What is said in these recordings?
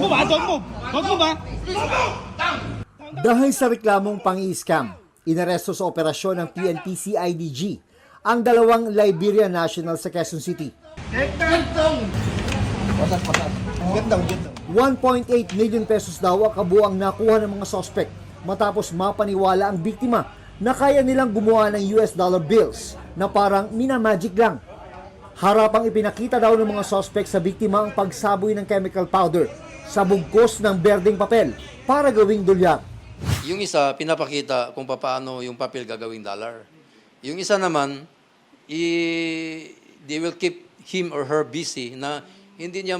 Don't move, ha? Dahil sa reklamong pang-i-scam, inaresto sa operasyon ng PNP-CIDG ang dalawang Liberian national sa Quezon City. 1.8 million pesos daw ang kabuang nakuha ng mga sospek matapos mapaniwala ang biktima na kaya nilang gumawa ng US dollar bills na parang minamagic lang. Harapang ipinakita daw ng mga sospek sa biktima ang pagsaboy ng chemical powder sa bugkos ng berdeng papel para gawing dolyar. Yung isa, pinapakita kung paano yung papel gagawing dollar. Yung isa naman, they will keep him or her busy na hindi niya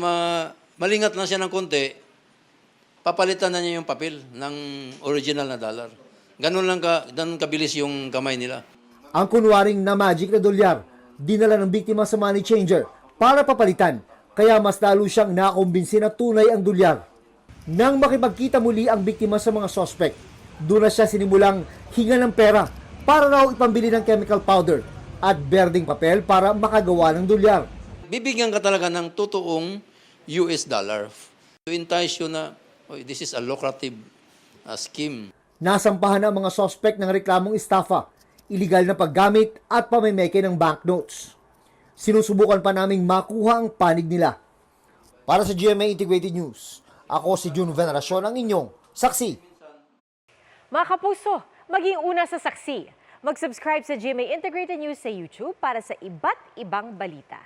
malingat lang siya ng konti, papalitan na niya yung papel ng original na dollar. Ganun kabilis yung kamay nila. Ang kunwaring na magic na dolyar, dinala ng biktima sa money changer para papalitan, kaya mas lalo siyang nakumbinsi na tunay ang dolyar. Nang makipagkita muli ang biktima sa mga sospek, doon na siya sinimulang hinga ng pera para raw ipambili ng chemical powder at berdeng papel para makagawa ng dolyar. Bibigyan ka talaga ng totoong US dollar to entice you na, oh, this is a lucrative scheme. Nasampahan na ang mga sospek ng reklamong estafa, iligal na paggamit at pamemeke ng banknotes. Sinusubukan pa naming makuha ang panig nila. Para sa GMA Integrated News, ako si June Veneracion, ang inyong saksi. Mga kapuso, maging una sa saksi. Mag-subscribe sa GMA Integrated News sa YouTube para sa iba't ibang balita.